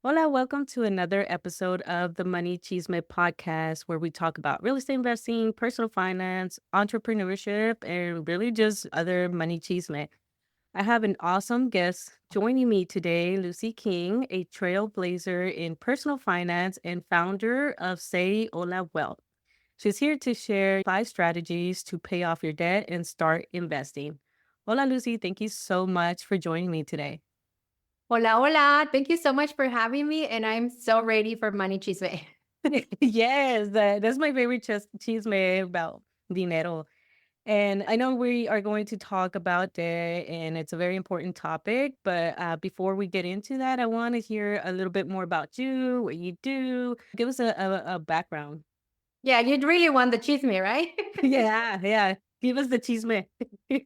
Hola, welcome to another episode of the Money Chisme podcast, where we talk about real estate investing, personal finance, entrepreneurship, and really just other money chisme. I have an awesome guest joining me today, Luzy King, a trailblazer in personal finance and founder of Say Hola Wealth. She's here to share 5 strategies to pay off your debt and start investing. Hola, Lucy. Thank you so much for joining me today. Hola, hola. Thank you so much for having me, and I'm so ready for money chisme. Yes, that's my favorite chisme about dinero. And I know we are going to talk about that, and it's a very important topic. But before we get into that, I want to hear a little bit more about you, what you do. Give us a background. Yeah, you'd really want the chisme, right? Yeah, yeah. Give us the chisme.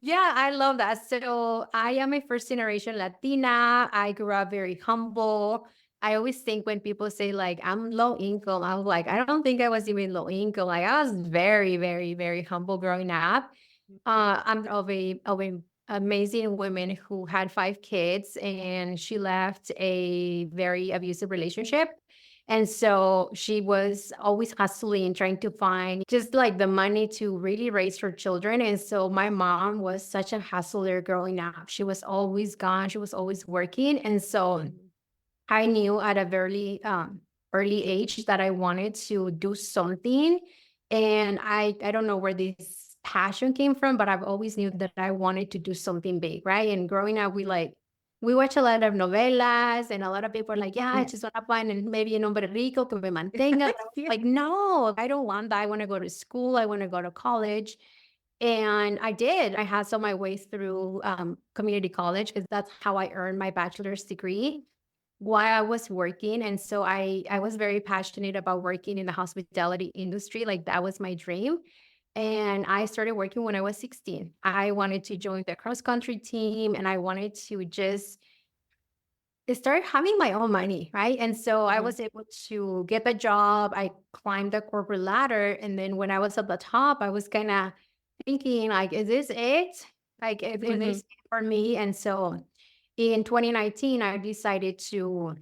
Yeah, I love that. So I am a first generation Latina. I grew up very humble. I always think when people say like I'm low income, I was like, I don't think I was even low income. Like I was very, very, very humble growing up. I'm of a amazing woman who had 5 kids, and she left a very abusive relationship. And so she was always hustling, trying to find just like the money to really raise her children. And so my mom was such a hustler growing up. She was always gone. She was always working. And so I knew at a very early age that I wanted to do something. And I don't know where this passion came from, but I've always knew that I wanted to do something big, right? And growing up, we watch a lot of novelas, and a lot of people are like, yeah, I just want to find maybe an hombre rico que me mantenga. But I was Yeah. like, no, I don't want that. I want to go to school. I want to go to college. And I did. I hustled my way through community college because that's how I earned my bachelor's degree while I was working. And so I was very passionate about working in the hospitality industry. Like that was my dream. And I started working when I was 16. I wanted to join the cross country team, and I wanted to just start having my own money, right? And so I Mhm, was able to get the job. I climbed the corporate ladder. And then when I was at the top, I was kind of thinking like, is this it? Like, is this mhm, it for me? And so in 2019, I decided to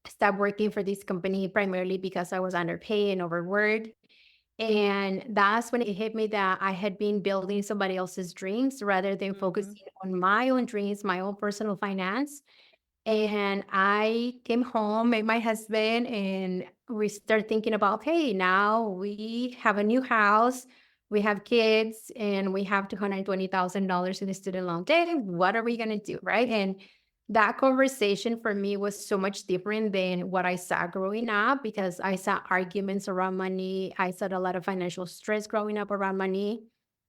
stop working for this company primarily because I was underpaid and overworked. And that's when it hit me that I had been building somebody else's dreams rather than mhm. focusing on my own dreams, my own personal finance. And I came home, met my husband, and we started thinking about, hey, now we have a new house, we have kids, and we have $220,000 in the student loan debt. What are we going to do? Right. And that conversation for me was so much different than what I saw growing up because I saw arguments around money. I saw a lot of financial stress growing up around money.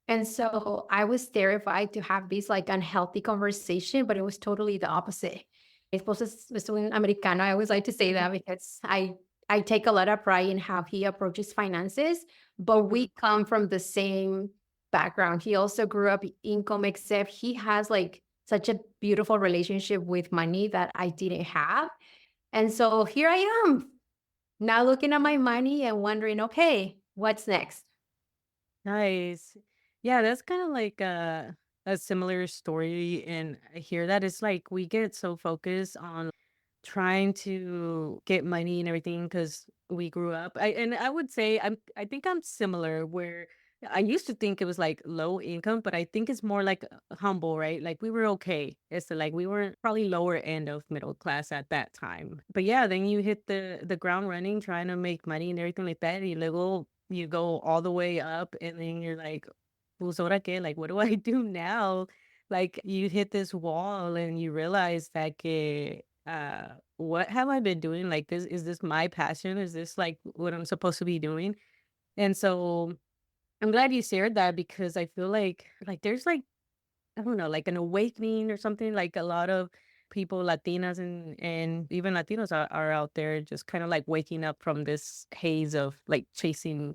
And so I was terrified to have this like unhealthy conversation, but it was totally the opposite. Mi esposo es un americano. I always like to say that because I take a lot of pride in how he approaches finances, but we Mhm. come from the same background. He also grew up income, except he has like such a beautiful relationship with money that I didn't have. And so here I am now looking at my money and wondering, okay, what's next? Nice. Yeah, that's kind of like a similar story. And I hear that it's like we get so focused on trying to get money and everything because we grew up. I would say I think I'm similar where I used to think it was like low income, but I think it's more like humble, right? Like we were okay. It's like we weren't probably lower end of middle class at that time. But yeah, then you hit the ground running, trying to make money and everything like that. And you go all the way up, and then you're like, "Pues ahora qué? Like, what do I do now?" Like you hit this wall, and you realize that what have I been doing? Like, this is this my passion? Is this like what I'm supposed to be doing? And so I'm glad you shared that because I feel like there's like I don't know, like an awakening or something. Like a lot of people, Latinas and even Latinos are out there just kind of like waking up from this haze of like chasing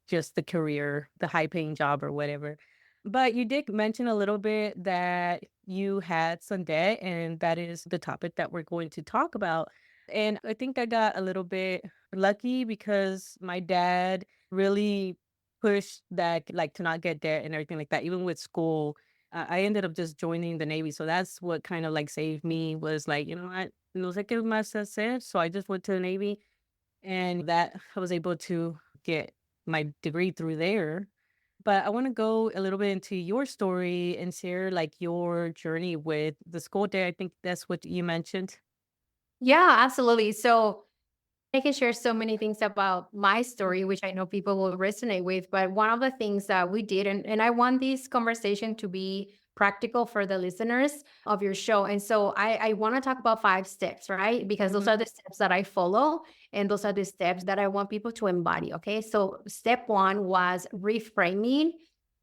just the career, the high paying job or whatever. But you did mention a little bit that you had some debt, and that is the topic that we're going to talk about. And I think I got a little bit lucky because my dad really pushed that, like, to not get debt and everything like that, even with school. I ended up just joining the Navy. So that's what kind of like saved me was like, you know what? no sé qué más hacer, so I just went to the Navy, and that I was able to get my degree through there. But I wanna go a little bit into your story and share, like, your journey with the school day. I think that's what you mentioned. Yeah, absolutely. So I can share so many things about my story, Mhm, which I know people will resonate with. But one of the things that we did, and I want this conversation to be practical for the listeners of your show. And so I want to talk about 5 steps, right? Because those mhm, are the steps that I follow, and those are the steps that I want people to embody. Okay. So step one was reframing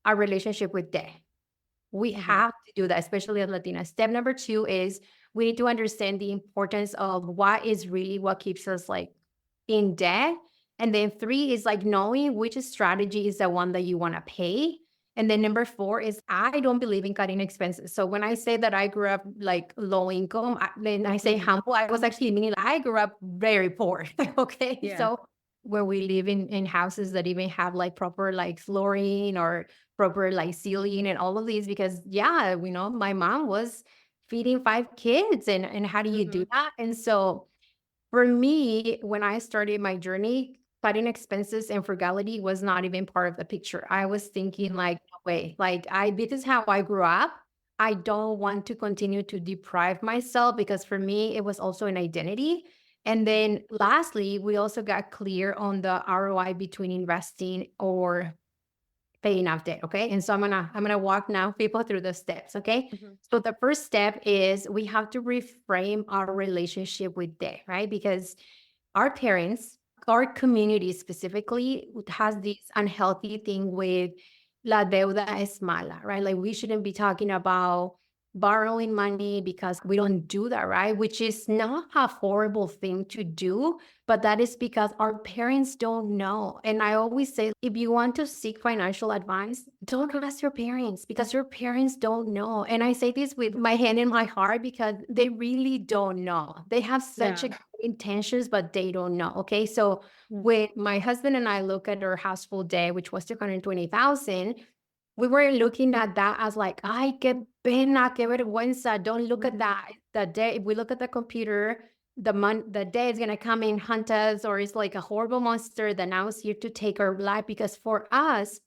our relationship with death. We mhm, have to do that, especially as Latinas. Step number two is we need to understand the importance of what is really what keeps us like in debt. And then three is like knowing which strategy is the one that you want to pay. And then number four is I don't believe in cutting expenses. So when I say that I grew up like low income, then I say mhm. humble, I was actually meaning like, I grew up very poor. Okay. Yeah. So where we live in houses that even have like proper like flooring or proper like ceiling and all of these, because yeah, my mom was feeding 5 kids, and how do you do Mhm, that? And so for me, when I started my journey, cutting expenses and frugality was not even part of the picture. I was thinking mhm, like, no way, like this is how I grew up. I don't want to continue to deprive myself because for me, it was also an identity. And mhm, then lastly, we also got clear on the ROI between investing or paying off debt. Okay. And so I'm gonna walk now people through the steps. Okay. mhm, So the first step is we have to reframe our relationship with debt, right? Because our parents, our community specifically, has this unhealthy thing with la deuda es mala, right? Like we shouldn't be talking about borrowing money because we don't do that, right? Which is not a horrible thing to do, but that is because our parents don't know. And I always say, if you want to seek financial advice, don't ask your parents because your parents don't know. And I say this with my hand in my heart because they really don't know. They have such yeah, a good intentions, but they don't know. Okay. So mm, when my husband and I look at our household debt, which was 220,000, we were looking at that as like, ay, qué pena, qué vergüenza. Don't look at mhm, that. The day, if we look at the computer, the day is gonna come and hunt us, or it's like a horrible monster that now is here to take our life. Because for us,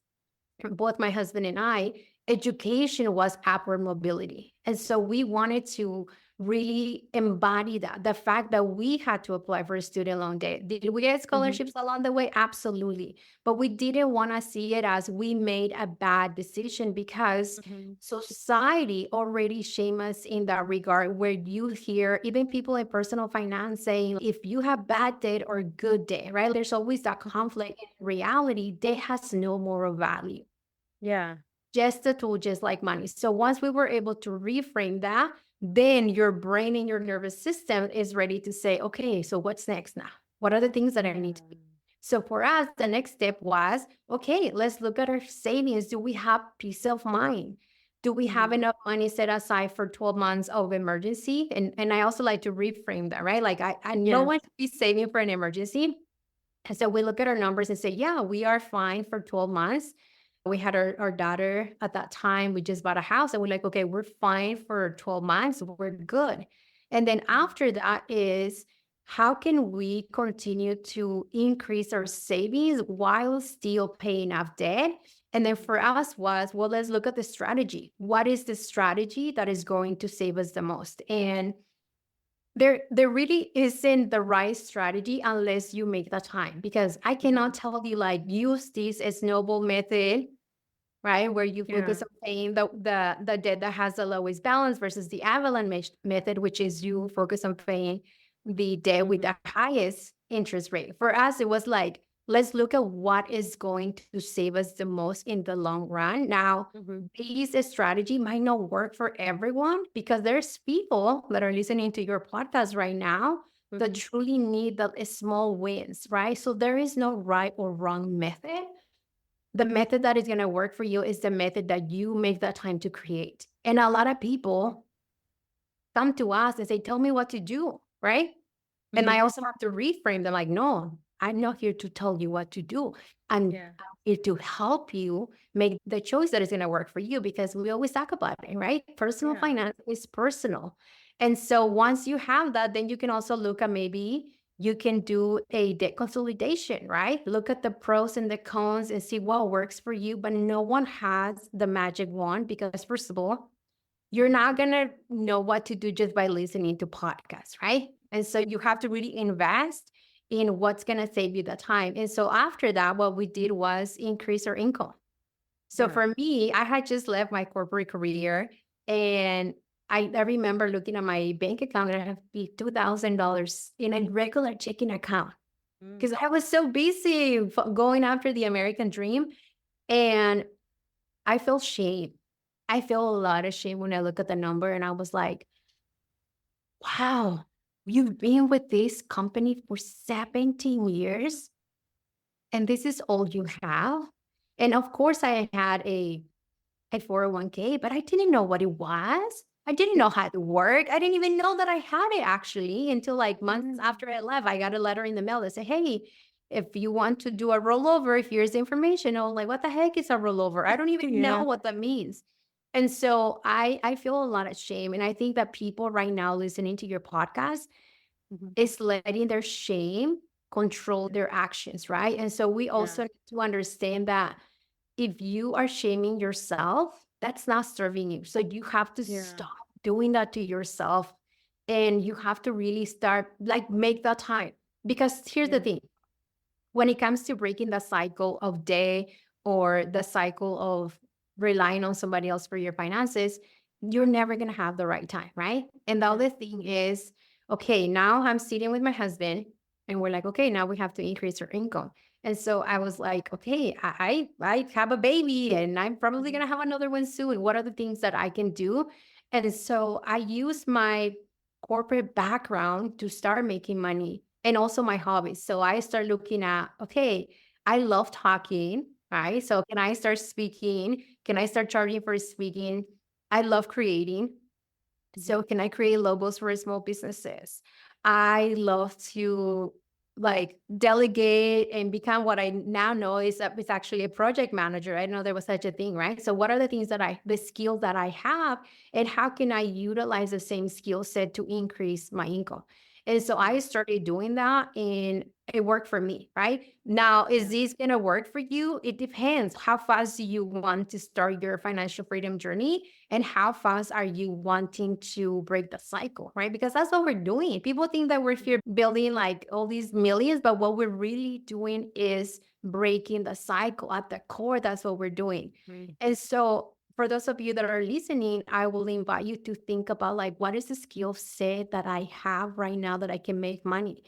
both my husband and I, education was upward mobility. And so we wanted to really embody that the fact that we had to apply for a student loan debt. Did we get mhm, scholarships along the way? Absolutely. But we didn't want to see it as we made a bad decision because mhm, society already shame us in that regard, where you hear even people in personal finance saying if you have bad debt or good debt, right? There's always that mhm. conflict. In reality, debt has no moral value, Yeah. just a tool, just like money. So once we were able to reframe that, then your brain and your nervous system is ready to say, okay, so what's next now? What are the things that I need Yeah. to do? So for us, the next step was, okay, let's look at our savings. Do we have peace of mind? Do we have Mhm, enough money set aside for 12 months of emergency? And I also like to reframe that, right? Like I no yeah, one should be saving for an emergency. And so we look at our numbers and say, yeah, we are fine for 12 months. We had our daughter at that time. We just bought a house and we're like, okay, we're fine for 12 months. We're good. And then mhm, after that is how can we continue to increase our savings while still paying off debt? And then mhm, for us was, well, let's look at the strategy. What is the strategy that is going to save us the most? And there really isn't the right strategy unless you make the time, because I cannot mhm. tell you like use this snowball method, right? Where you Yeah. focus on paying the debt that has the lowest balance versus the avalanche method, which is you focus on paying the debt with Mhm, the highest interest rate. For us, it was like, let's look at what is going to save us the most in the long run. Now, mhm, this strategy might not work for everyone because there's people that are listening to your podcast right now that mhm, truly need the small wins, right? So there is no right or wrong method. The method that is going to work for you is the method that you make that time to create. And a lot of people come to us and say, tell me what to do, right? And I mhm. also have to reframe them like, no, I'm not here to tell you what to do. I'm Yeah, here to help you make the choice that is going to work for you, because we always talk about it, right? Personal yeah, finance is personal. And so once you have that, then you can also look at maybe you can do a debt consolidation, right? Look at the pros and the cons and see what works for you. But no one has the magic wand because, first of all, you're not going to know what to do just by listening to podcasts, right? And so you have to really invest in what's going to save you the time. And so after that, what we did was increase our income. So Yeah. for me, I had just left my corporate career and I remember looking at my bank account and I have $2,000 in a regular checking account Mm. because I was so busy going after the American dream. And I feel shame. I feel a lot of shame when I look at the number and I was like, wow, you've been with this company for 17 years and this is all you have. And of course, I had a 401k, but I didn't know what it was. I didn't know how it worked. I didn't even know that I had it actually until like months Mm. after I left. I got a letter in the mail that said, hey, if you want to do a rollover, here's the information. I was like, what the heck is a rollover? I don't even know Yeah. what that means. And so I feel a lot of shame. And I think that people right now listening to your podcast Mhm. is letting their shame control their actions, right? And so we Yeah. also need to understand that if you are shaming yourself, that's not serving you. So you have to Yeah. stop doing that to yourself and you have to really start like make that time. Because here's the Yeah. thing, when it comes to breaking the cycle of day or the cycle of relying on somebody else for your finances, you're never going to have the right time, right? And the Yeah. other thing is, okay, now I'm sitting with my husband and we're like, okay, now we have to increase our income. And so I was like, okay, I have a baby and I'm probably Mhm. going to have another one soon. What are the things that I can do? And so I use my corporate background to start making money and also my hobbies. So I start looking at, okay, I love talking, right? So can I start speaking? Can I start charging for speaking? I love creating. Mhm. So can I create logos for small businesses? I love to like delegate and become what I now know is actually a project manager. I didn't know there was such a thing, right? So what are the things that the skills that I have and how can I utilize the same skill set to increase my income? And so Yeah. I started doing that and it worked for me, right? Now, is Yeah. this going to work for you? It depends. How fast do you want to start your financial freedom journey? And how fast are you wanting to break the cycle, right? Because that's what we're doing. People think that we're here building like all these millions, but what we're really doing is breaking the cycle at the core. That's what we're doing. Mm. And so for those of you that are listening, I will invite you to think about like what is the skill set that I have right now that I can make money.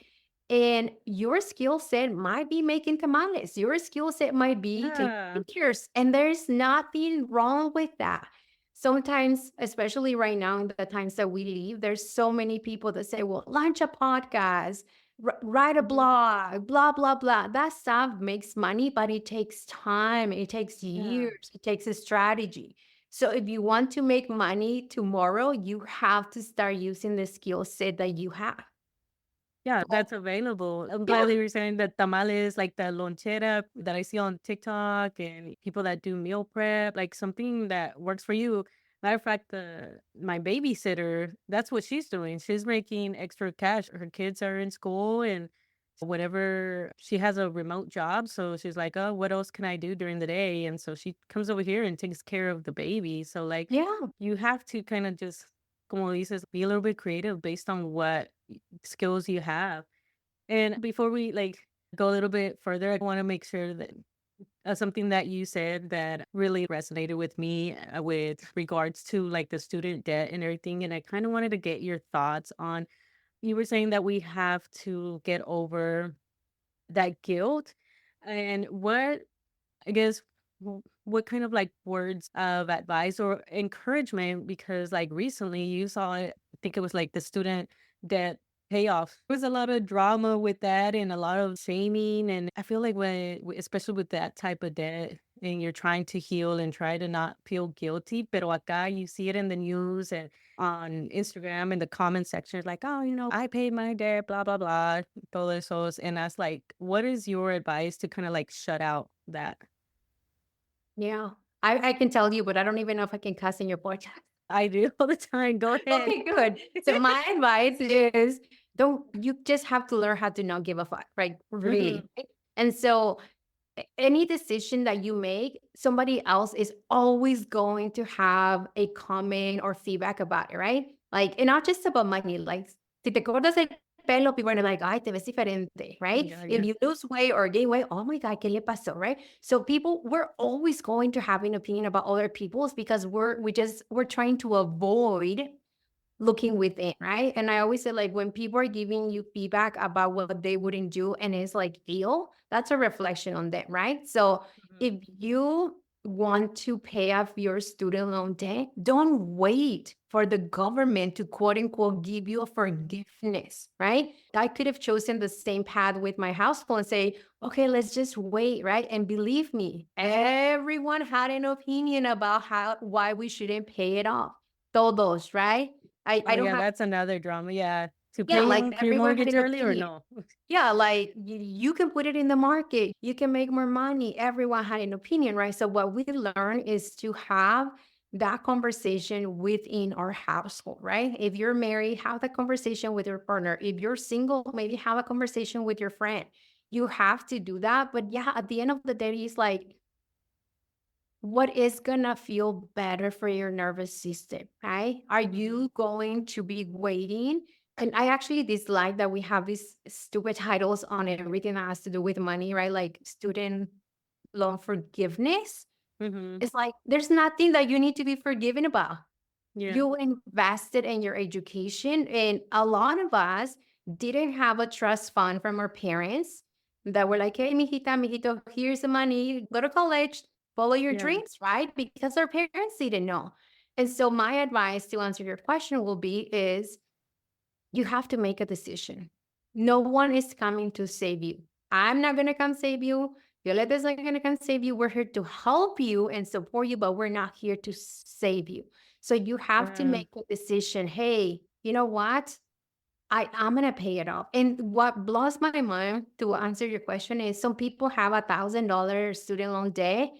And your skill set might be making tamales. Your skill set might be taking Yeah. pictures, and there's nothing wrong with that. Sometimes, especially right now in the times that we live, there's so many people that say, well, launch a podcast, write a Mhm. blog, blah, blah, blah. That stuff makes money, but it takes time, it takes Yeah. years, it takes a strategy. So if you want to make money tomorrow, you have to start using the skill set that you have. Yeah, that's available. I'm glad Yeah. that you were saying that tamales, like the lonchera that I see on TikTok and people that do meal prep, like something that works for you. Matter of fact, my babysitter, that's what she's doing. She's making extra cash. Her kids are in school and whatever, she has a remote job. So she's like, oh, what else can I do during the day? And so she comes over here and takes care of the baby. So like Yeah. you have to kind of just, como dices, be a little bit creative based on what skills you have. And before we like go a little bit further, I want to make sure that something that you said that really resonated with me with regards to like the student debt and everything. And I kind of wanted to get your thoughts on, you were saying that we have to get over that guilt and what I guess what kind of like words of advice or encouragement because like recently you saw it, I think it was like the student debt payoff. There was a lot of drama with that and a lot of shaming and I feel like especially with that type of debt and you're trying to heal and try to not feel guilty, pero acá you see it in the news and on Instagram in the comment section like, oh, I paid my debt, blah blah blah, todo eso. And that's like, what is your advice to kind of like shut out that? Yeah. I can tell you, but I don't even know if I can cuss in your podcast. I do all the time. Go ahead. Okay, good. So my advice is don't you just have to learn how to not give a fuck, right? Mhm. Really. Right? And so any decision that you make, somebody else is always going to have a comment or feedback about it, right? Like, and not just about money. Like, si te cortas el pelo, people are like, ay, te ves diferente, right? Yeah, If yeah. you lose weight or gain weight, oh my God, ¿qué le pasó, right? So people, we're always going to have an opinion about other people's because we're trying to avoid looking within, right? And I always say, like, when people are giving you feedback about what they wouldn't do and it's like ill, that's a reflection on them, right? So Mhm. if you want to pay off your student loan debt, don't wait for the government to quote unquote give you a forgiveness, right? I could have chosen the same path with my household and say, okay, let's just wait, right? And believe me, everyone had an opinion about why we shouldn't pay it off. Todos, right? I Oh, don't yeah, have that's another drama, yeah. To yeah, pay like your everyone had mortgage an early or opinion. no? Yeah, like you can put it in the market, you can make more money. Everyone had an opinion, right? So what we learn is to have that conversation within our household, right? If you're married, have that conversation with your partner. If you're single, maybe have a conversation with your friend. You have to do that. But yeah, at the end of the day, it's like what is gonna feel better for your nervous system, right? Are Mhm. you going to be waiting? And I actually dislike that we have these stupid titles on everything that has to do with money, right? Like student loan forgiveness. Mhm. It's like there's nothing that you need to be forgiven about. Yeah. You invested in your education, and a lot of us didn't have a trust fund from our parents that were like, "Hey, mijita, mijito, here's the money. Go to college, follow your Yeah. dreams," right? Because our parents didn't know. And so my advice to answer your question will be is you have to make a decision. No one is coming to save you. I'm not going to come save you. Violeta's not going to come save you. We're here to help you and support you, but we're not here to save you. So you have to Yeah. make a decision. Hey, you know what? I'm gonna pay it off. And what blows my mind to answer your question is some people have $1,000 student loan debt,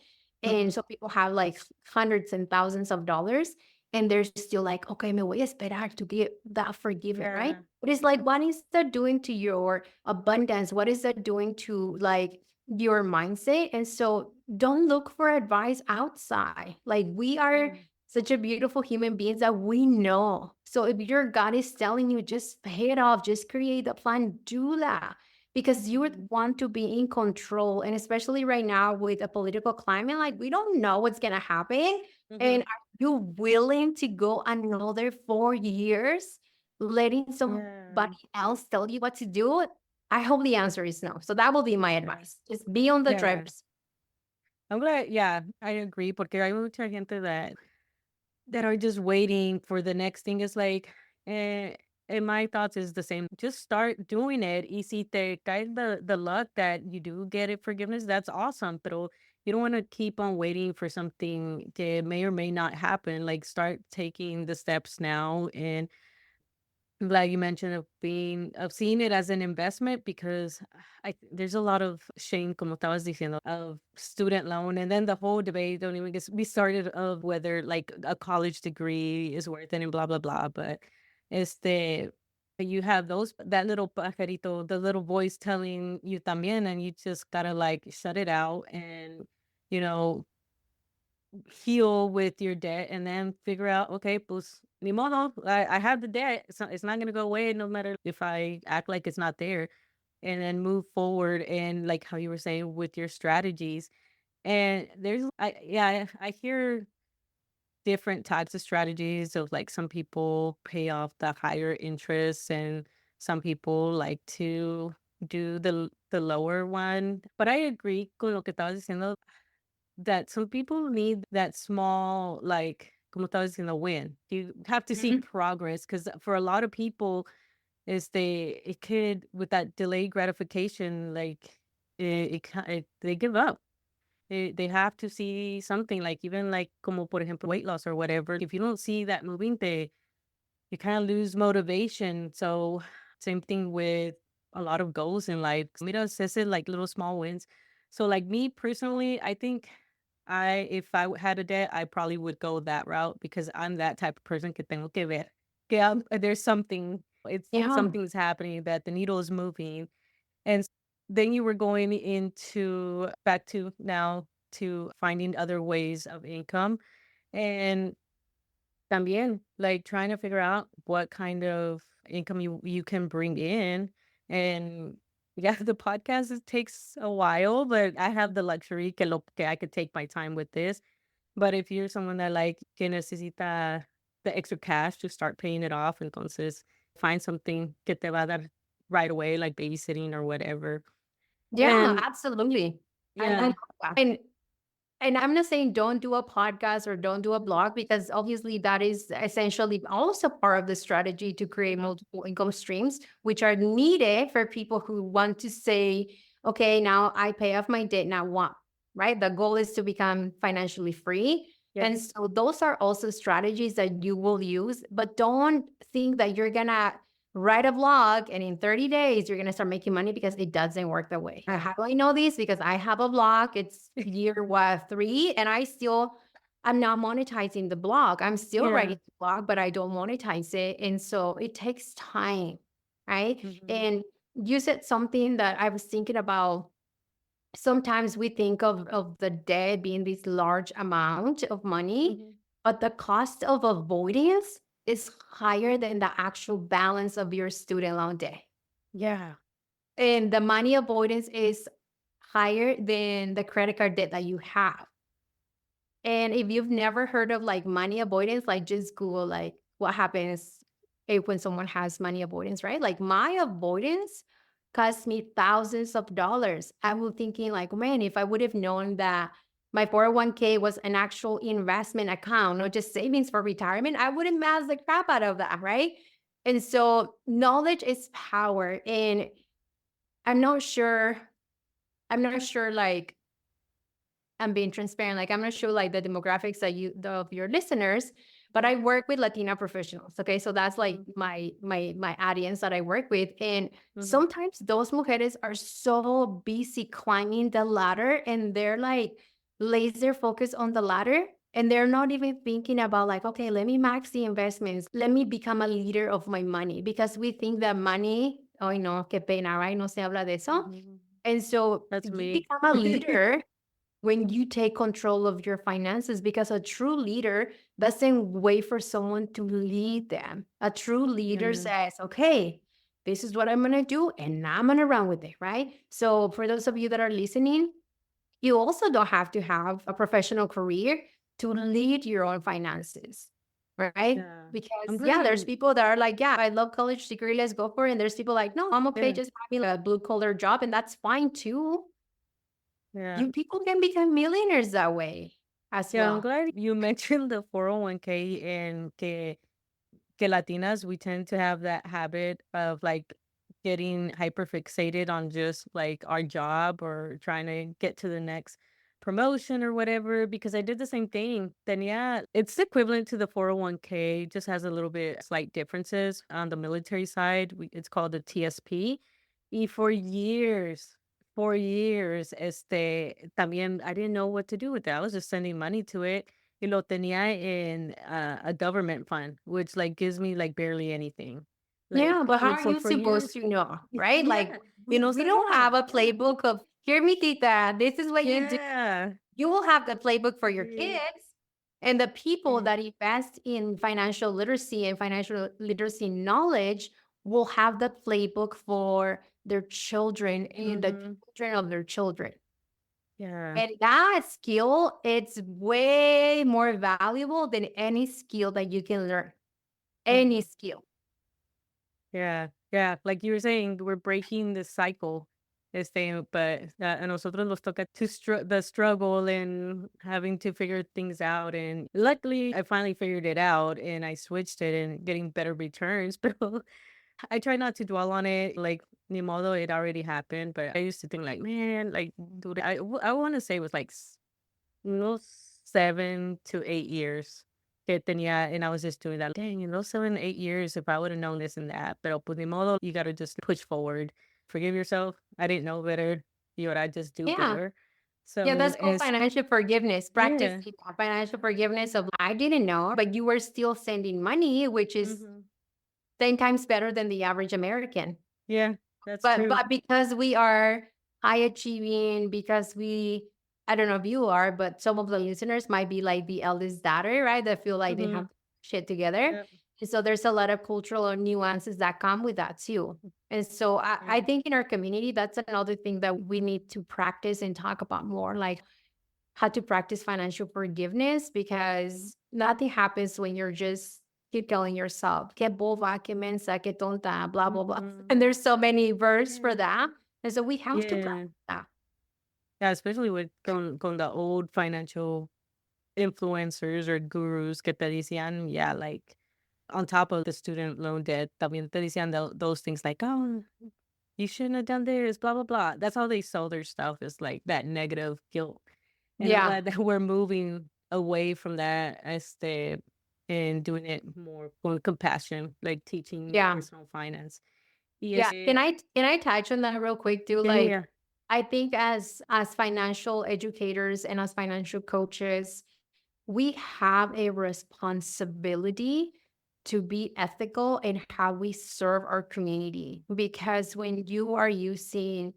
Mhm. and some people have like hundreds and thousands of dollars, and they're still like, okay, me voy a esperar to get that forgiven, right? Yeah. But it's like, what is that doing to your abundance? What is that doing to like your mindset? And so don't look for advice outside. Like we are Yeah. such a beautiful human beings that we know. So if your God is telling you just pay it off, just create a plan, do that because you would Mhm. want to be in control. And especially right now with a political climate, like we don't know what's gonna happen. And Mhm. are you willing to go another 4 years letting Yeah. somebody else tell you what to do? I hope the answer is no. So that will be my Yeah. advice. Just be on the Yeah. driver's. I'm glad, yeah, I agree, porque hay mucha gente that are just waiting for the next thing. Is like, eh, and my thoughts is the same. Just start doing it. Y si te cae the luck that you do get it forgiveness, that's awesome. Pero you don't want to keep on waiting for something that may or may not happen. Like start taking the steps now. And I'm glad you mentioned of seeing it as an investment because there's a lot of shame, como estabas diciendo, of student loan, and then the whole debate don't even get be started of whether like a college degree is worth it and blah blah blah. But este, you have those that little pajarito, the little voice telling you también, and you just gotta like shut it out and you know heal with your debt and then figure out, okay, pues, ni modo. I have the debt. It's not going to go away no matter if I act like it's not there. And then move forward and like how you were saying with your strategies. And I hear different types of strategies of like some people pay off the higher interest and some people like to do the lower one. But I agree con lo que estabas diciendo that some people need that small, like, como estaba diciendo, win. You have to see progress because for a lot of people, it could, with that delayed gratification, like, they give up. They have to see something, like, even like, como por ejemplo, weight loss or whatever. If you don't see that moving, you kind of lose motivation. So, same thing with a lot of goals in life. Mira, ese like little small wins. So, like me personally, I think. if I had a debt, I probably would go that route because I'm that type of person que tengo que ver. Que there's something, it's Yeah. something's happening that the needle is moving. And then you were going into back to now to finding other ways of income. And también, like, trying to figure out what kind of income you can bring in, and yeah, the podcast, it takes a while, but I have the luxury que I could take my time with this. But if you're someone that, like, que necesita the extra cash to start paying it off, entonces find something que te va a dar right away, like babysitting or whatever. Yeah, And absolutely. I yeah, love that. And I'm not saying don't do a podcast or don't do a blog because obviously that is essentially also part of the strategy to create multiple income streams, which are needed for people who want to say, okay, now I pay off my debt. Now what? Right? The goal is to become financially free. yeah, And so those are also strategies that you will use, but don't think that you're going to write a blog and in 30 days you're going to start making money because it doesn't work that way. How do I know this? Because I have a blog. It's year what, 3, and I'm not monetizing the blog. I'm still yeah, writing the blog, but I don't monetize it. And so it takes time, right? mhm, And you said something that I was thinking about. Sometimes we think of the debt being this large amount of money, mhm, but the cost of avoidance is higher than the actual balance of your student loan debt. yeah, And the money avoidance is higher than the credit card debt that you have. And if you've never heard of like money avoidance, like just Google like what happens when someone has money avoidance, right? Like my avoidance cost me thousands of dollars. I was thinking like, man, if I would have known that my 401k was an actual investment account, not just savings for retirement, I would have massed the crap out of that, right? And so knowledge is power. And I'm not sure, I'm not sure like I'm being transparent. Like I'm not sure like the demographics that of your listeners, but I work with Latina professionals. Okay. So that's like mhm, my audience that I work with. And mhm, sometimes those mujeres are so busy climbing the ladder and they're like laser focused on the ladder. And they're not even thinking about like, okay, let me max the investments. Let me become a leader of my money because we think that money, oh no, qué pena, right? No se habla de eso. mhm. And so That's you me. become a leader when you take control of your finances because a true leader doesn't wait for someone to lead them. A true leader Yeah, says, okay, this is what I'm going to do and I'm going to run with it, right? So for those of you that are listening, you also don't have to have a professional career to lead your own finances, right? yeah. Because I'm yeah, there's glad. people that are like, yeah, I love college degree, let's go for it. And there's people like, no, I'm okay Yeah, just having a blue collar job, and that's fine too. yeah. You people can become millionaires that way as Yeah, I'm well. glad you mentioned the 401k and que Latinas, we tend to have that habit of like getting hyper fixated on just like our job or trying to get to the next promotion or whatever. Because I did the same thing. Then, yeah, it's equivalent to the 401k, just has a little bit slight differences on the military side. It's called the TSP. Y for years, también I didn't know what to do with that. I was just sending money to it. Y lo tenía in, a government fund, which, like, gives me, like, barely anything. Like, Yeah, but how are for you supposed years. to know, right? Like Yeah, we no we don't have sabía. a playbook of here, mi tita, this is what you do. Yeah. You will have the playbook for your Sí. kids. And the people Eh, that invest in financial literacy and financial literacy knowledge will have the playbook for their children and the mhm. children of their children. Yeah. And that skill, it's way more valuable than any skill that you can learn. Any Mhm. skill. Yeah, yeah, like you were saying, we're breaking the cycle, but a nosotros nos toca the struggle and having to figure things out, and luckily, I finally figured it out, and I switched it and getting better returns, but I try not to dwell on it, like, ni modo, it already happened, but I used to think like, "Man," like, dude, I wanna say it was like unos 7 to 8 years que tenía, and I was just doing that. Dang, in those 7, 8 years, if I would've known this and that, pero pues ni modo, you gotta just push forward. Forgive yourself. I didn't know better. You know, I just do Yeah. better. Yeah, So that's called it's financial forgiveness. yeah. Practicing financial forgiveness of I didn't know, but you were still sending money, which is Mhm. 10 times better than the average American. Yeah, that's But true. because we are high achieving, because I don't know if you are, but some of the listeners might be like the eldest daughter, right? That feel like they have Mhm. shit together. Yep. And so there's a lot of cultural nuances that come with that too. And so I Yeah. think in our community, that's another thing that we need to practice and talk about more, like how to practice financial forgiveness, because nothing happens when you're just keep telling yourself, que boba, que mensa, que tonta, blah, blah, blah. Mhm. And there's so many verbs for Yeah. that. And so we have to practice Yeah. that. Yeah, especially with con the old financial influencers or gurus que te decían, yeah, like, on top of the student loan debt, también te decían those things like, "Oh, you shouldn't have done this, blah, blah, blah." That's how they sell their stuff is like that negative guilt. And I'm Yeah. glad that we're moving away from that, and doing it more with compassion, like teaching Yeah. personal finance. Y Yeah. Can I touch on that real quick too? yeah, yeah, Like yeah. I think as financial educators and as financial coaches, we have a responsibility to be ethical in how we serve our community, because when you are using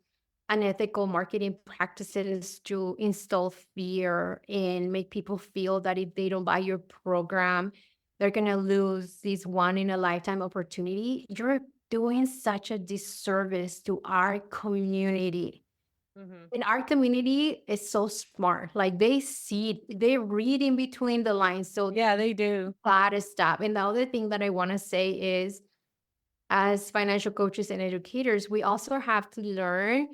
unethical marketing practices to instill fear and make people feel that if they don't buy your program, they're going to lose this one in a lifetime opportunity, you're doing such a disservice to our community. Mhm. And our community is so smart. Like they read in between the lines. So Yeah, they do. gotta stop. And the other thing that I want to say is, as financial coaches and educators, we also have to learn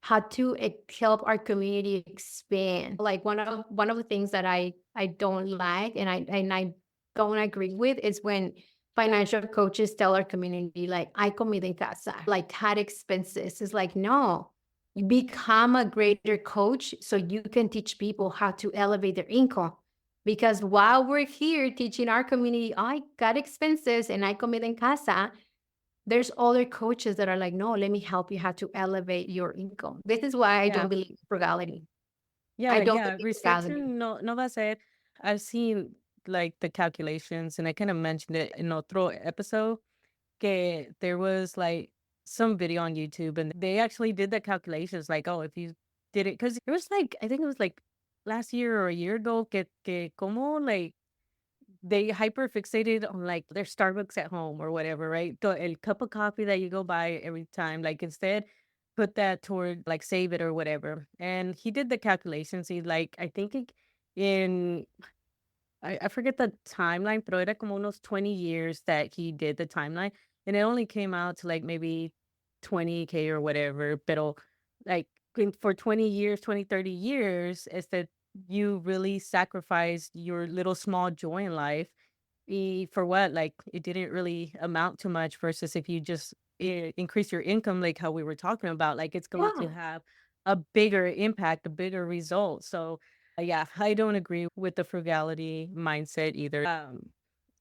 how to help our community expand. Like one of the things that I don't like and I don't agree with is when financial coaches tell our community like I comida en casa, like cut expenses. It's like no, you become a greater coach so you can teach people how to elevate their income. Because while we're here teaching our community, I got expenses and I comida en casa, there's other coaches that are like, no, let me help you how to elevate your income. This is why I don't Yeah. believe in frugality. I Yeah, don't yeah, believe in frugality. restriction no va a ser. I've seen, like, the calculations, and I kinda mentioned it in otro episode, que there was, like, some video on YouTube, and they actually did the calculations, like, "Oh, if you did it, because it was, like I think it was, like, last year or a year ago, que como, like, they hyper fixated on, like, their Starbucks at home or whatever, right? El cup of coffee that you go buy every time, like, instead, put that toward, like, save it or whatever, and he did the calculations, he, like, I think in I forget the timeline, pero era como unos 20 years that he did the timeline, and it only came out to, like, maybe 20K or whatever, pero, like, for 20 years, 20, 30 years, is that you really sacrificed your little small joy in life, for what? Like, it didn't really amount to much versus if you just, increase your income, like how we were talking about, like, it's going to Yeah. have a bigger impact, a bigger result, so yeah, I don't agree with the frugality mindset either.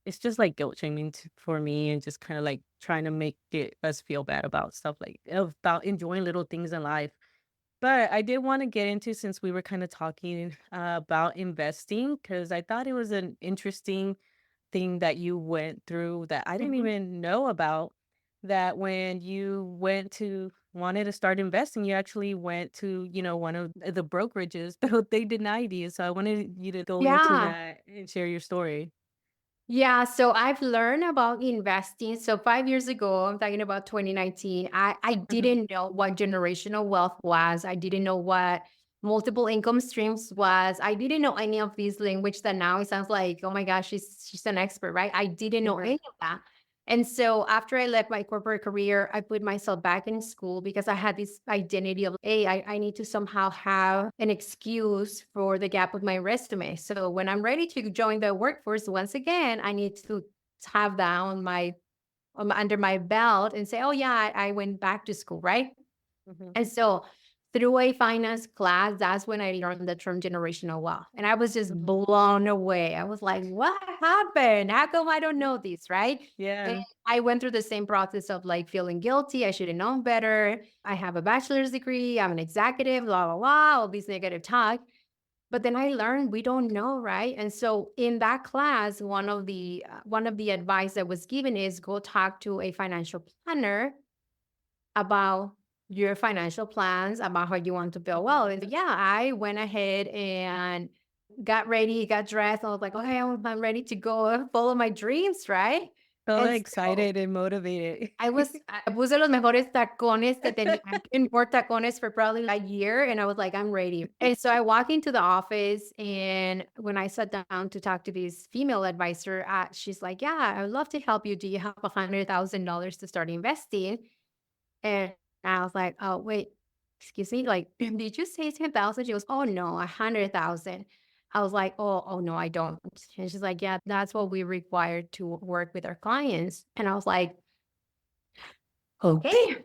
It's just like guilt shaming for me and just kind of like trying to make us feel bad about stuff like about enjoying little things in life. But I did want to get into since we were kind of talking about investing because I thought it was an interesting thing that you went through that I didn't Mhm. even know about, that when you went to wanted to start investing, you actually went to, one of the brokerages, but they denied you. So I wanted you to go into Yeah. that and share your story. Yeah, so I've learned about investing. So 5 years ago, I'm talking about 2019, I Mhm, didn't know what generational wealth was. I didn't know what multiple income streams was. I didn't know any of these language that now it sounds like, oh my gosh, she's an expert, right? I didn't know mhm, any of that. And so after I left my corporate career, I put myself back in school because I had this identity of, hey, I need to somehow have an excuse for the gap of my resume. So when I'm ready to join the workforce once again, I need to have that under my belt and say, oh yeah, I went back to school, right? mhm, And so through a finance class, that's when I learned the term generational wealth. And I was just Mhm. blown away. I was like, what happened? How come I don't know this? Right. And Yeah. I went through the same process of like feeling guilty. I should have known better. I have a bachelor's degree. I'm an executive, blah, blah, blah, all these negative talk. But then I learned we don't know, right? And so in that class, one of the advice that was given is go talk to a financial planner about your financial plans, about how you want to build Mhm. wealth. And yeah, I went ahead and got ready, got dressed. I was like, okay, I'm ready to go and follow my dreams, right? So And so excited and motivated. I puse los mejores tacones que tenía. I didn't wear tacones for probably a year, and I was like, "I'm ready." And so I walk into the office, and when I sat down to talk to this female advisor, she's like, "Yeah, I would love to help you. Do you have $100,000 to start investing?" And I was like, "Oh, wait, excuse me, like, did you say 10,000?" She goes, "Oh, no, 100,000." I was like, "Oh, no, I don't." And she's like, "Yeah, that's what we require to work with our clients." And I was like, "Okay,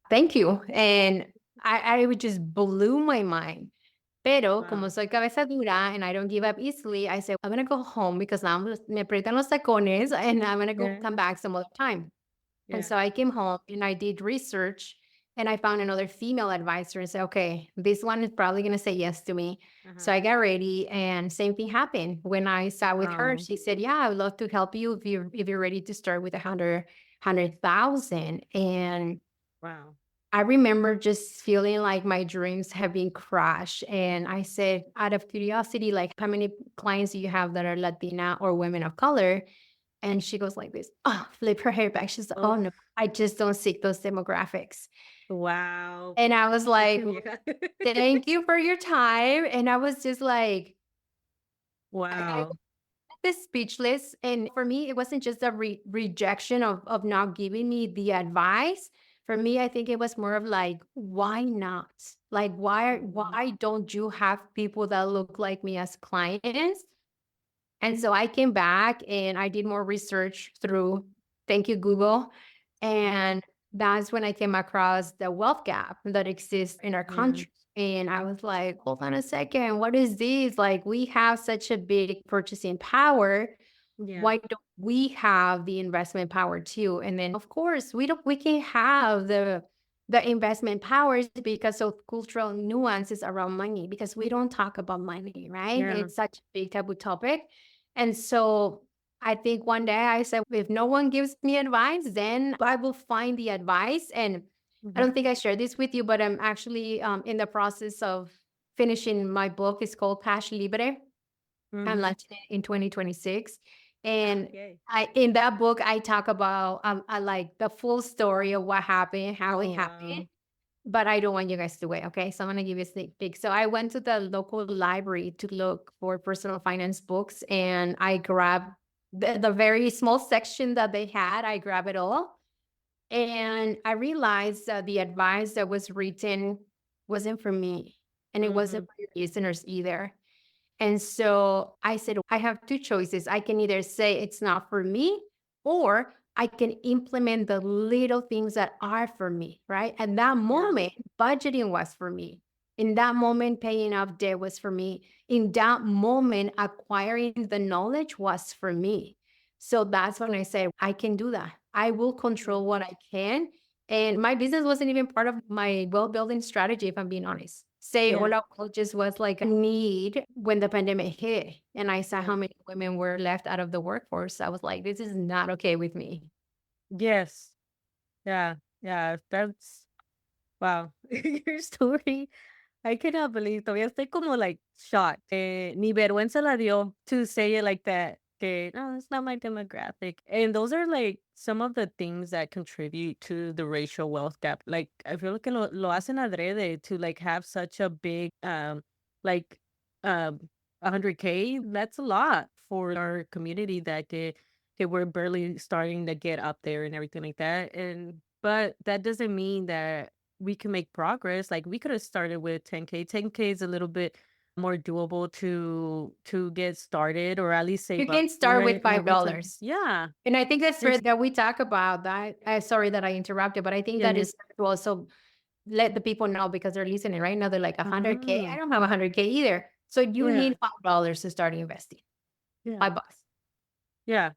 thank you." And I would just blew my mind. Pero como Wow. soy cabeza dura and I don't give up easily, I said, "I'm gonna go home because now me aprietan los tacones and I'm gonna go Yeah. come back some other time." And Yeah. so I came home and I did research and I found another female advisor and said, okay, this one is probably going to say yes to me. So Uh-huh. I got ready and same thing happened. When I sat with her, Wow. she said, yeah, I would love to help you if you're ready to start with 100,000. And Wow. I remember just feeling like my dreams have been crushed. And I said, out of curiosity, like, how many clients do you have that are Latina or women of color? And she goes like this, oh, flip her hair back. She's like, oh Oh, no, I just don't seek those demographics. wow. And I was Ay, like, qué vieja. thank you for your time. And I was just like, I Wow. this speechless. And for me, it wasn't just a rejection of not giving me the advice. For me, I think it was more of like, why not? Like, Mhm. why don't you have people that look like me as clients? And so I came back and I did more research through, thank you, Google. And that's when I came across the wealth gap that exists in our Yeah. country. And I was like, hold on a second, what is this? Like, we have such a big purchasing power. Yeah. Why don't we have the investment power too? And then of course we can have the investment powers because of cultural nuances around money, because we don't talk about money, right? Yeah. It's such a big taboo topic. And so I think one day I said, if no one gives me advice, then I will find the advice. And I Mhm. don't think I shared this with you, but I'm actually in the process of finishing my book. It's called Cash Libre. I'm Mhm. launching it in 2026. And Yay. I in that book, I talk about, I like the full story of what happened, how it Oh, happened, wow. but I don't want you guys to wait, okay? So I'm gonna give you a sneak peek. So I went to the local library to look for personal finance books, and I grabbed the very small section that they had. I grabbed it all, and I realized that the advice that was written wasn't for me, and it wasn't Mhm. for your listeners either. And so I said, I have two choices. I can either say it's not for me, or I can implement the little things that are for me, right? At that Yeah. moment, budgeting was for me. In that moment, paying off debt was for me. In that moment, acquiring the knowledge was for me. So that's when I said, I can do that. I will Yeah. control what I can. And my business wasn't even part of my wealth building strategy, if I'm being honest. Say Yeah. Hola Wealth just was like a need when the pandemic hit. And I saw Yeah. how many women were left out of the workforce. I was like, this is not okay with me. Yes. Yeah. Yeah. That's wow. Your story. I cannot believe. Todavía estoy como like shocked. Ni vergüenza la dio to say it like that. Que no, that's not my demographic. And those are like some of the things that contribute to the racial wealth gap. Like I feel like lo hacen adrede to like have such a big like um 100K. That's a lot for our community that we're barely starting to get up there and everything like that. And but that doesn't mean that we can make progress. Like we could have started with 10K. 10K is a little bit more doable to get started or at least You save up can for start with it and everything. $5. Yeah. And I think that's fair It's that we talk about that. Sorry that I interrupted, but I think yeah, that yeah. is fair to also let the people know because they're listening right now. They're like 100K. I Mhm. don't have 100K either. So you Yeah. need $5 to start investing. Yeah. $5. Yeah.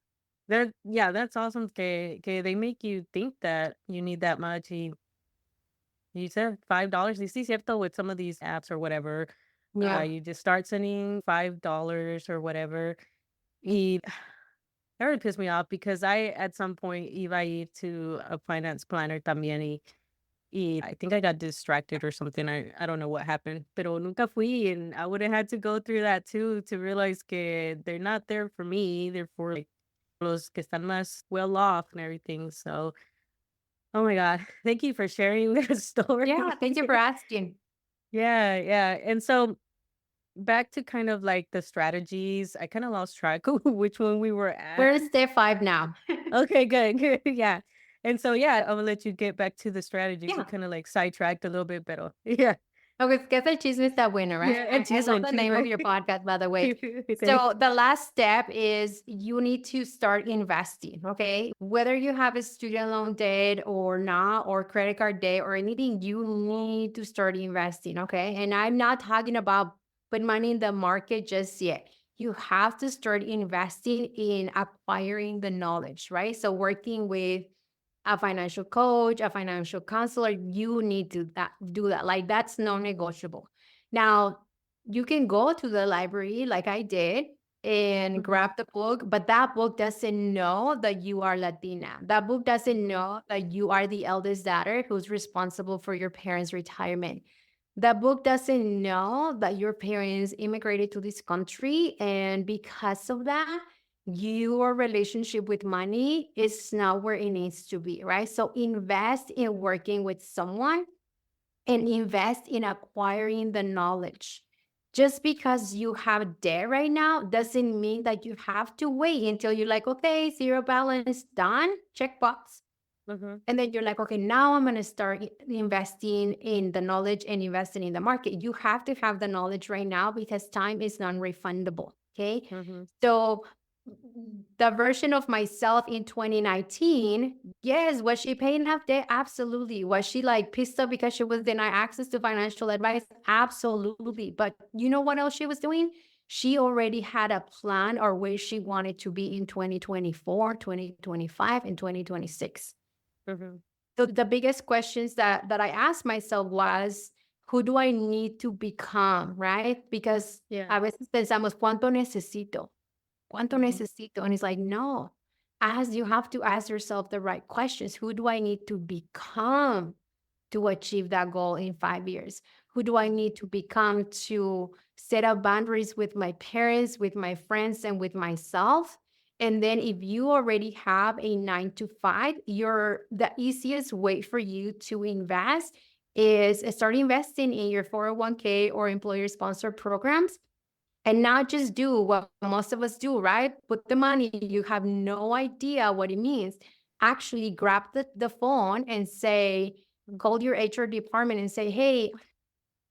Yeah, that's awesome que they make you think that you need that much. You said $5. You see cierto with some of these apps or whatever, Yeah. you just start sending $5 or whatever. Y that really pissed me off because I at some point iba to a finance planner también I think I got distracted or something. I don't know what happened, pero nunca fui, and I would have had to go through that too to realize que they're not there for me. They're for like los que están más well off and everything. So, oh my God, thank you for sharing that Yeah. story. Thank you for asking. Yeah, yeah. And so back to kind of like the strategies, I kind of lost track of which one we were We're at. in step 5 now. Okay, good, good. Yeah. And so, yeah, I'm gonna let you get back to the strategies. We Yeah. kind of like sidetracked a little bit, but yeah. Okay, es que el chisme está bueno, right? Yeah, and I love chisme, the name of chisme. your podcast, by the way. Thank So the last step is you need to start investing, okay? Whether you have a student loan debt or not, or credit card debt or anything, you need to start investing, okay? And I'm not talking about put money in the market just yet. You have to start investing in acquiring the knowledge, right? So working with a financial coach, a financial counselor, you need to do that. Like that's non-negotiable. Now, you can go to the library like I did and Mhm, grab the book, but that book doesn't know that you are Latina. That book doesn't know that you are the eldest daughter who's responsible for your parents' retirement. That book doesn't know that your parents immigrated to this country, and because of that, your relationship with money is not where it needs to be, right? So invest in working with someone and invest in acquiring the knowledge. Just because you have debt right now doesn't mean that you have to wait until you're like, okay, zero balance done, check box. mhm, And then you're like, okay, now I'm going to start investing in the knowledge and investing in the market. You have to have the knowledge right now because time is non-refundable. Okay. mhm, So the version of myself in 2019, yes, was she paying off debt? Absolutely. Was she like pissed off because she was denied access to financial advice? Absolutely. But you know what else she was doing? She already had a plan or where she wanted to be in 2024, 2025, and 2026. mhm. So the biggest questions that I asked myself was, who do I need to become, right? Because Yeah. a veces pensamos, ¿cuánto necesito? ¿Cuánto Mhm, necesito? And it's like, no, as you have to ask yourself the right questions. Who do I need to become to achieve that goal in 5 years? Who do I need to become to set up boundaries with my parents, with my friends, and with myself? And then if you already have a 9 to 5, the easiest way for you to invest is start investing in your 401k or employer sponsored programs and not just do what most of us do, right? Put the money, you have no idea what it means. Actually, grab the phone and say, call your HR department and say, hey,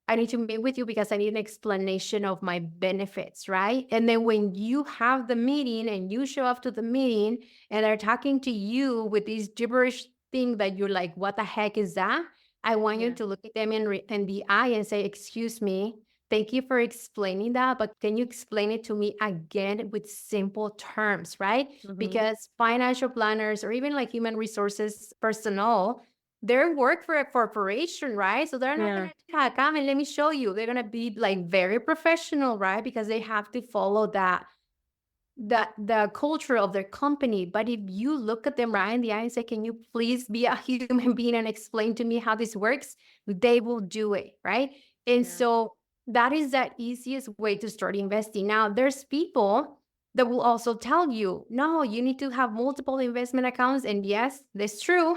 I need to meet with you because I need an explanation of my benefits, right? And then when you have the meeting and you show up to the meeting and they're talking to you with this gibberish thing that you're like, what the heck is that? I want you yeah. to look at them in the eye and say, excuse me, thank you for explaining that, but can you explain it to me again with simple terms, right? Mhm. Because financial planners or even like human resources personnel, they're work for a corporation, right? So they're not Yeah. gonna come and let me show you. They're gonna be like very professional, right? Because they have to follow the culture of their company. But if you look at them right in the eye and say, can you please be a human being and explain to me how this works? They will do it, right? And Yeah. so that is the easiest way to start investing. Now, there's people that will also tell you, no, you need to have multiple investment accounts. And yes, that's true,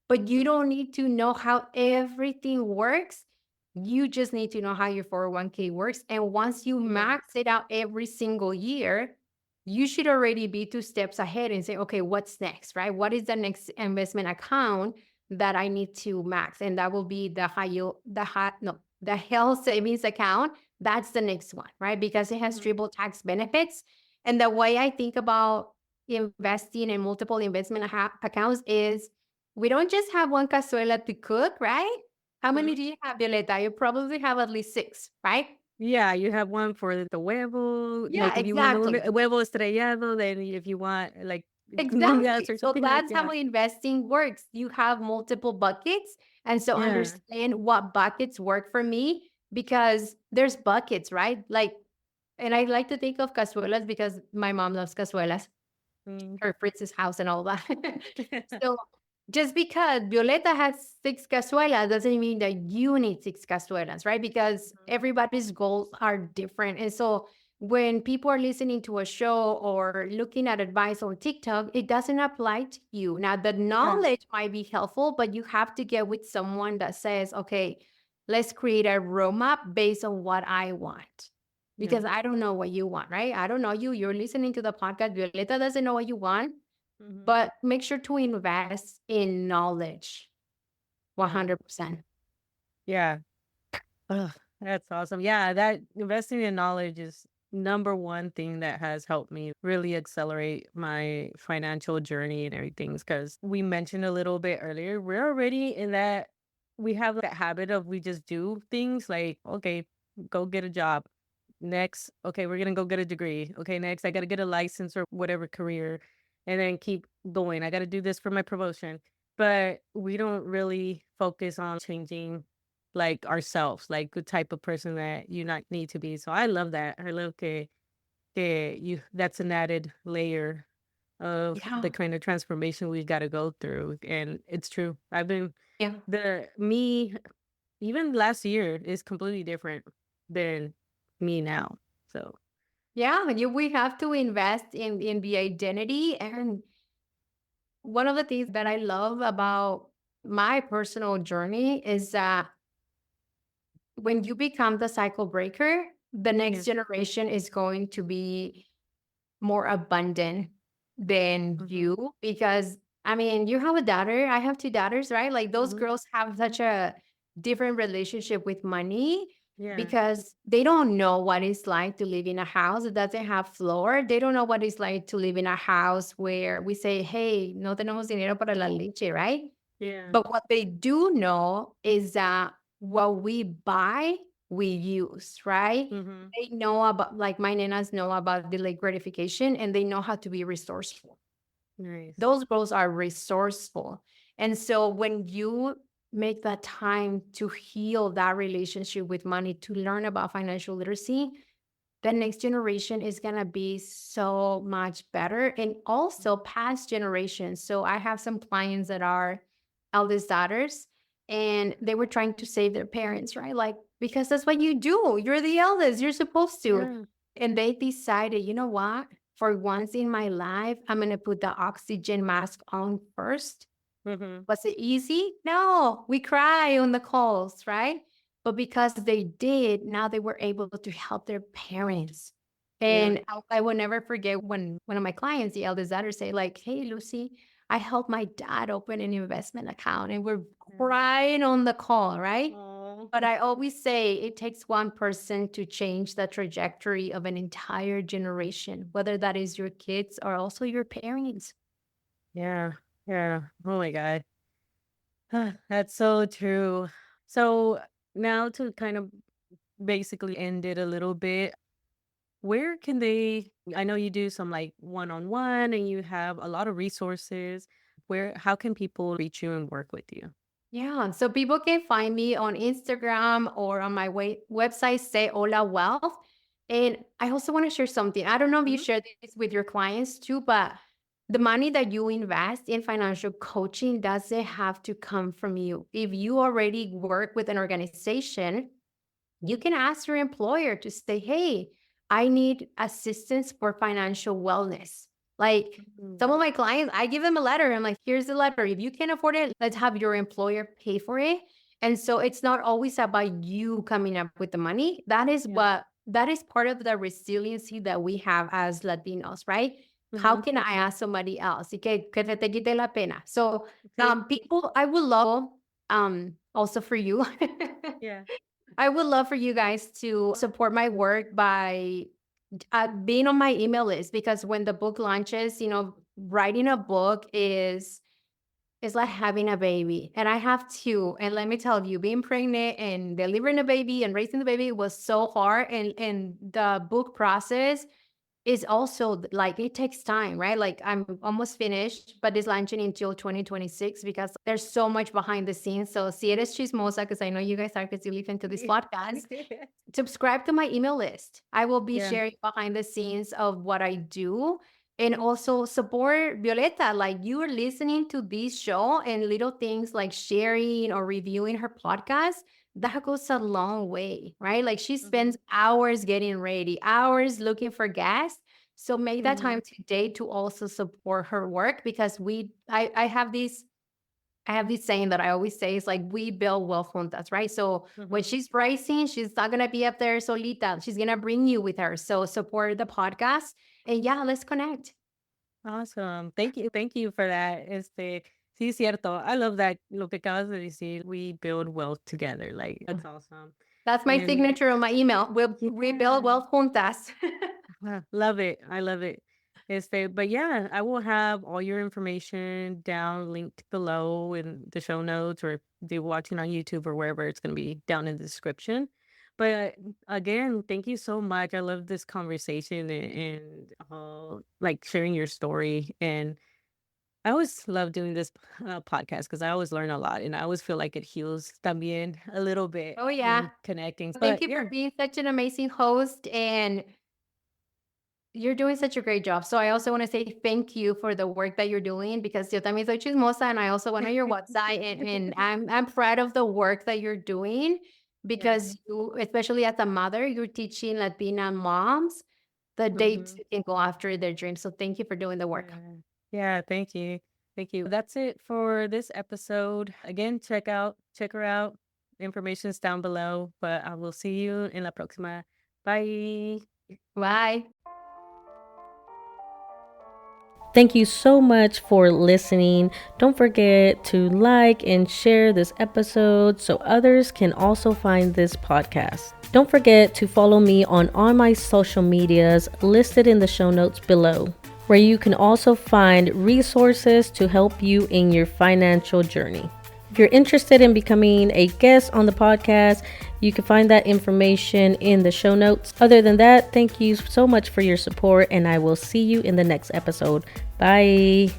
but you don't need to know how everything works. You just need to know how your 401k works. And once you Yeah. max it out every single year, you should already be 2 steps ahead and say, okay, what's next, right? What is the next investment account that I need to max? And that will be the high yield, the health savings account. That's the next one, right? Because it has Mhm. triple tax benefits. And the way I think about investing in multiple investment accounts is we don't just have one cazuela to cook, right? How Mhm. many do you have, Violeta? You probably have at least 6, right? Yeah, you have one for the huevo, Yeah, like, if you want a exactly. huevo estrellado, then if you want, like, Exactly. nuts or So something like that's how yeah. investing works. You have multiple buckets. And so Yeah. understand what buckets work for me because there's buckets, right? Like, and I like to think of cazuelas because my mom loves cazuelas, Mm. her Fritz's house and all that. So just because Violeta has 6 cazuelas doesn't mean that you need 6 cazuelas, right? Because Mhm. everybody's goals are different. And so when people are listening to a show or looking at advice on TikTok, it doesn't apply to you. Now, the Yeah. knowledge might be helpful, but you have to get with someone that says, okay, let's create a roadmap based on what I want. Yeah. Because I don't know what you want, right? I don't know you. You're listening to the podcast. Violeta doesn't know what you want, Mhm. but make sure to invest in knowledge Yeah. 100%. Yeah. Ugh, that's awesome. Yeah, that investing in knowledge is number one thing that has helped me really accelerate my financial journey and everything. Because we mentioned a little bit earlier, we're already in that we have that habit of we just do things like, okay, go get a job. Next, okay, we're gonna go get a degree. Okay, next, I gotta get a license or whatever career, and then keep going. I gotta do this for my promotion. But we don't really focus on changing like ourselves, like the type of person that you not need to be. So I love that. I love que you that's an added layer of the Yeah. kind of transformation we got to go through. And it's true. I've been Yeah. the me even last year is completely different than me now. So Yeah. We have to invest in the identity. And one of the things that I love about my personal journey is that when you become the cycle breaker, the yeah. next generation is going to be more abundant than Hmm. you because I mean, you have a daughter, I have 2 daughters, right? Like those Hmm. girls have such a different relationship with money Yeah. because they don't know what it's like to live in a house that doesn't have floor. They don't know what it's like to live in a house where we say, "Hey, no tenemos dinero para la leche," right? Yeah. But what they do know is that what we buy, we use, right? Hmm. They know about, like my nanas know about delayed gratification and they know how to be resourceful. Nice. Those girls are resourceful. And so when you make that time to heal that relationship with money, to learn about financial literacy, the next generation is going to be so much better and also past generations. So I have some clients that are eldest daughters and they were trying to save their parents, right? Like, because that's what you do. You're the eldest, you're supposed to. Yeah. And they decided, you know what? For once in my life, I'm going to put the oxygen mask on first. Hmm. Was it easy? No, we cry on the calls, right? But because they did, now they were able to help their parents. Yeah. And I will never forget when one of my clients, the eldest daughter, say like, "Hey, Lucy, I helped my dad open an investment account," and we're crying on the call, right? Oh. But I always say it takes one person to change the trajectory of an entire generation, whether that is your kids or also your parents. Yeah. Yeah. Oh my God. That's so true. So now to kind of basically end it a little bit, where can they I know you do some like one-on-one and you have a lot of resources. How can people reach you and work with you? Yeah, so people can find me on Instagram or on my website, Say Hola Wealth. And I also want to share something. I don't know if you Mhm. share this with your clients too, but the money that you invest in financial coaching doesn't have to come from you. If you already work with an organization, you can ask your employer to say, "Hey, I need assistance for financial wellness." Like some Mhm. of my clients, I give them a letter. I'm like, "Here's the letter. If you can't afford it, let's have your employer pay for it." And so it's not always about you coming up with the money. Yeah. That is part of the resiliency that we have as Latinos, right? How Mhm. can I ask somebody else? Y que se te quite la pena. So Okay. people, I would love also for you. Yeah. I would love for you guys to support my work by being on my email list because when the book launches, writing a book is It's like having a baby. And I have two. And let me tell you, being pregnant and delivering a baby and raising the baby was so hard. And the book process is also like it takes time, right? Like I'm almost finished, but it's launching until 2026 because there's so much behind the scenes. So si eres chismosa, because I know you guys are because you listen to this podcast, subscribe to my email list. I will be Yeah. sharing behind the scenes of what I do and also support Violeta. Like you are listening to this show and little things like sharing or reviewing her podcast. That goes a long way, right? Like she spends Mhm. hours getting ready, hours looking for guests. So make that time Mhm. today to also support her work because I have this saying that I always say is like we build wealth juntas, right? So when Mhm. she's pricing, she's not gonna be up there solita. She's gonna bring you with her. So support the podcast. And yeah, let's connect. Awesome. Thank you for that. Sí, es cierto. I love that. Lo que acabas de decir, we build wealth together. Like, that's awesome. That's my And signature on my email. We build yeah, wealth juntas. love it. I love it. But yeah, I will have all your information down linked below in the show notes, or if they're watching on YouTube or wherever, it's going to be down in the description. But again, thank you so much. I love this conversation and like sharing your story. And I always love doing this podcast because I always learn a lot, and I always feel like it heals también a little bit Oh yeah. in connecting. Thank But you for yeah, being such an amazing host and you're doing such a great job. So I also want to say thank you for the work that you're doing because yo también soy chismosa and I also went on your website and I'm proud of the work that you're doing yeah. because you, especially as a mother, you're teaching Latina moms that they Hmm. too can go after their dreams. So thank you for doing the work. Yeah. Yeah, thank you. Thank you. That's it for this episode. Again, check her out. Information's down below, but I will see you in la próxima. Bye. Bye. Thank you so much for listening. Don't forget to like and share this episode so others can also find this podcast. Don't forget to follow me on all my social medias listed in the show notes below, where you can also find resources to help you in your financial journey. If you're interested in becoming a guest on the podcast, you can find that information in the show notes. Other than that, thank you so much for your support, and I will see you in the next episode. Bye.